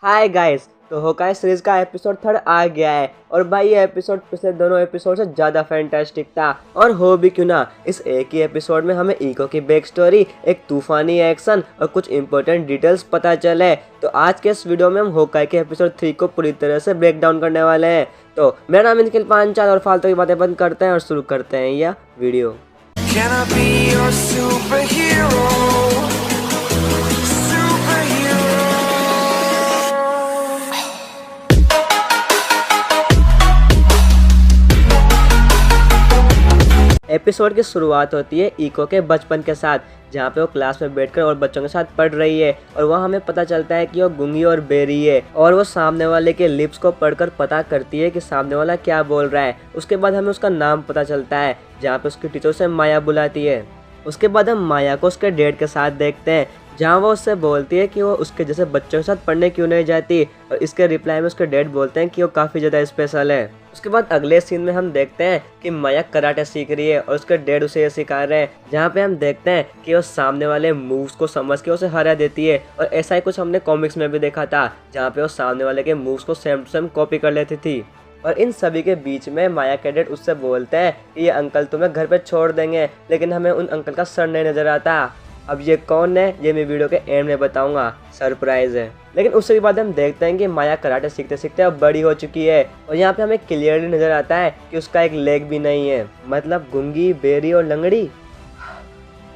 Hi guys, तो होकाई series का episode 3 आ गया है और भाई ये एपिसोड पिछले दोनों एपिसोड से ज़्यादा फैंटास्टिक था। और हो भी क्यों ना, इस एक ही एपिसोड में हमें इको की बैक स्टोरी, एक तूफानी एक्शन और कुछ इंपॉर्टेंट डिटेल्स पता चले। तो आज के इस वीडियो में हम होकाई के एपिसोड 3 को पूरी तरह से ब्रेक डाउन करने वाले हैं। तो मेरा नाम निखिल पांचाल और फालतू की बातें बंद करते हैं और शुरू करते हैं यह video. Can I be your superhero? Episode की शुरुआत होती है इको के बचपन के साथ, जहाँ पे वो क्लास में बैठकर और बच्चों के साथ पढ़ रही है और वहाँ हमें पता चलता है कि वो गुंगी और बेरी है और वो सामने वाले के लिप्स को पढ़कर पता करती है कि सामने वाला क्या बोल रहा है। उसके बाद हमें उसका नाम पता चलता है, जहाँ पे उसकी टीचर उसे माया बुलाती है। उसके बाद हम माया को उसके डैड के साथ देखते हैं, जहाँ वो उससे बोलती है कि वो उसके जैसे बच्चों के साथ पढ़ने क्यों नहीं जाती और इसके रिप्लाई में उसके डैड बोलते हैं कि वो काफ़ी ज़्यादा स्पेशल है। उसके बाद अगले सीन में हम देखते हैं कि माया कराटे सीख रही है और उसके डैड उसे ये सिखा रहे हैं, जहाँ पे हम देखते हैं कि वो सामने वाले मूव्स को समझ के उसे हरा देती है। और ऐसा ही कुछ हमने कॉमिक्स में भी देखा था, जहाँ पे वो सामने वाले के मूव्स को सेम टू सेम कॉपी कर लेती थी। और इन सभी के बीच में माया के डैड उससे बोलते हैं कि ये अंकल तुम्हें घर पे छोड़ देंगे, लेकिन हमें उन अंकल का सर नहीं नजर आता। अब ये कौन है ये मैं वीडियो के एंड में बताऊंगा, सरप्राइज है। लेकिन उसके बाद हम देखते हैं कि माया कराटे सीखते सीखते अब बड़ी हो चुकी है और यहाँ पे हमें क्लियरली नजर आता है कि उसका एक लेग भी नहीं है, मतलब गुंगी, बेरी और लंगड़ी।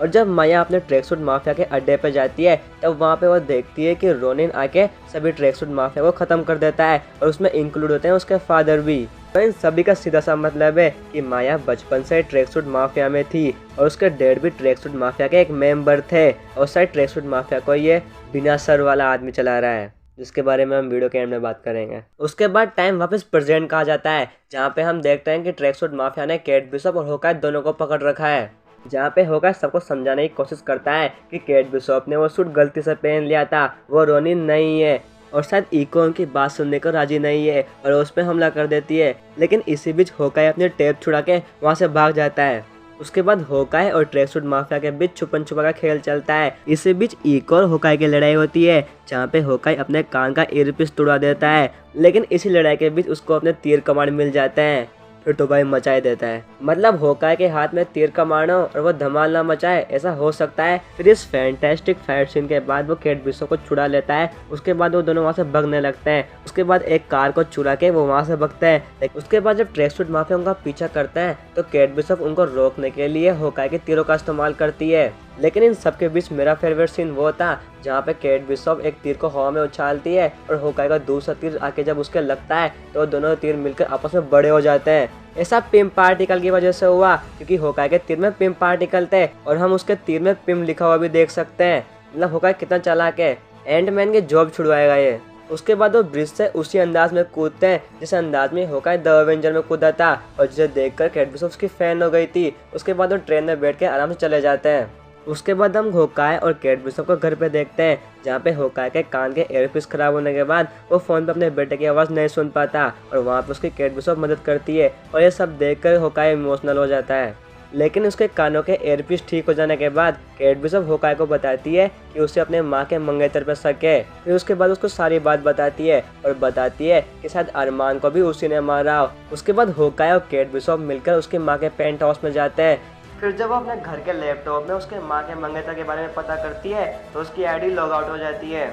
और जब माया अपने ट्रैक सूट माफिया के अड्डे पे जाती है, तब वहाँ पे वो देखती है कि रोनिन आके सभी ट्रैक सूट माफिया को ख़त्म कर देता है और उसमें इंक्लूड होते हैं उसके फादर भी। तो इन सभी का सीधा सा मतलब है कि माया बचपन से ट्रैक सूट माफिया में थी और उसके डैड भी ट्रैक सूट माफिया के एक मेंबर थे और शायद ट्रैक सूट माफिया को ये बिना सर वाला आदमी चला रहा है, जिसके बारे में हम वीडियो के एंड में बात करेंगे। उसके बाद टाइम वापस प्रेजेंट का आ जाता है, जहाँ पे हम देखते हैं कि ट्रैक सूट माफिया ने केट बिशप और होकाई दोनों को पकड़ रखा है। जहाँ पे होकाई सबको समझाने की कोशिश करता है कि केट बिशप ने वो सूट गलती से पहन लिया था, वो रोनिन नहीं है और शायद इको उनकी बात सुनने को राजी नहीं है और उस पर हमला कर देती है। लेकिन इसी बीच होकाई अपने टेप छुड़ा के वहाँ से भाग जाता है। उसके बाद होकाई और ट्रैक सूट माफिया के बीच छुपन छुपा का खेल चलता है। इसी बीच इको और होकाई की लड़ाई होती है, जहाँ पे होकाई अपने कान का ईयरपीस तोड़ा देता है, लेकिन इसी लड़ाई के बीच उसको अपने तीर कमान मिल जाते हैं। फिर तो भाई मचाए देता है, मतलब होकाई के हाथ में तीर कमान हो और वो धमाल ना मचाए, ऐसा हो सकता है। फिर इस फैंटास्टिक फाइट सीन के बाद वो केट बिशप को छुड़ा लेता है। उसके बाद वो दोनों वहाँ से भागने लगते हैं। उसके बाद एक कार को चुरा के वो वहाँ से भागते हैं। उसके बाद जब ट्रैक सूट माफिया उनका पीछा करते हैं, तो केट बिशप उनको रोकने के लिए होकाई के तीरों का इस्तेमाल करती है। लेकिन इन सब के बीच मेरा फेवरेट सीन वो था, जहाँ पे केट बिशप एक तीर को हवा में उछालती है और होकाई का दूसरा तीर आके जब उसके लगता है, तो दोनों तीर मिलकर आपस में बड़े हो जाते हैं। ऐसा पिम पार्टिकल की वजह से हुआ, क्योंकि होकाई के तीर में पिम पार्टिकल थे और हम उसके तीर में पिम लिखा हुआ भी देख सकते हैं। मतलब होकाई कितना चालाक है, एंटमैन के जॉब छुड़वाएगा ये। उसके बाद वो ब्रिज से उसी अंदाज में कूदते हैं जिस अंदाज में होकाई द एवेंजर में कूदा था और जिसे देखकर केट बिशप उसकी फैन हो गई थी। उसके बाद वो ट्रेन में बैठ के आराम से चले जाते हैं। उसके बाद हम होकाई और केट बिशप को घर पे देखते हैं, जहाँ पे होकाई के कान के एयरपीस खराब होने के बाद वो फ़ोन पे अपने बेटे की आवाज़ नहीं सुन पाता और वहाँ पे उसकी केट बिशप मदद करती है और ये सब देखकर होकाई इमोशनल हो जाता है। लेकिन उसके कानों के एयरपीस ठीक हो जाने के बाद केट बिशप होकाई को बताती है कि उसे अपने माँ के मंगेतर पर शक है। फिर उसके बाद उसको सारी बात बताती है और बताती है कि शायद अरमान को भी उसी ने मारा हो। उसके बाद होकाई और केट बिशप मिलकर उसकी माँ के पेंट हाउस में जाते हैं। फिर जब वो अपने घर के लैपटॉप में उसके माँ के मंगेतर के बारे में पता करती है, तो उसकी आईडी लॉग आउट हो जाती है।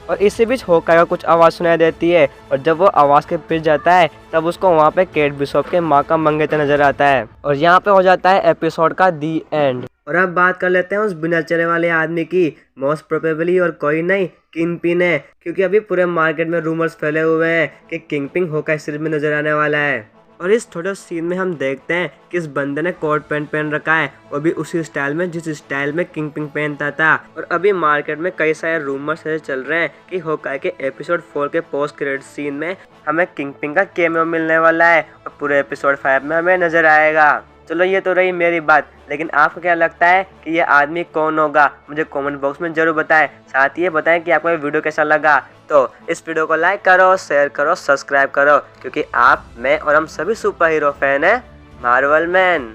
और इसी बीच होकाई को कुछ आवाज़ सुनाई देती है और जब वो आवाज़ के पीछे जाता है, तब उसको वहाँ पे केट बिशप के माँ का मंगेतर नजर आता है। और यहाँ पे हो जाता है एपिसोड का दी एंड। और अब बात कर लेते हैं उस बिना चले वाले आदमी की। मोस्ट प्रोबेबली और कोई नहीं, किंगपिन है, क्योंकि अभी पूरे मार्केट में रूमर्स फैले हुए हैं कि किंगपिन होकाई सीरीज में नजर आने वाला है। और इस छोटे सीन में हम देखते हैं कि इस बंदे ने कोट पैंट पहन रखा है, वो भी उसी स्टाइल में जिस स्टाइल में किंगपिन पहनता था। और अभी मार्केट में कई सारे रूमर्स ऐसे चल रहे हैं कि होकाई के एपिसोड 4 के पोस्ट क्रेडिट सीन में हमें किंगपिन का कैमियो मिलने वाला है और पूरे एपिसोड 5 में हमें नजर आएगा। चलो ये तो रही मेरी बात, लेकिन आपको क्या लगता है कि ये आदमी कौन होगा? मुझे कमेंट बॉक्स में जरूर बताएं। साथ ही ये बताएं कि आपको ये वीडियो कैसा लगा। तो इस वीडियो को लाइक करो, शेयर करो, सब्सक्राइब करो, क्योंकि आप, मैं और हम सभी सुपर हीरो फैन हैं मार्वल मैन।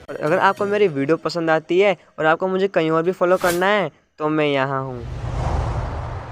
और अगर आपको मेरी वीडियो पसंद आती है और आपको मुझे कहीं और भी फॉलो करना है, तो मैं यहाँ हूँ।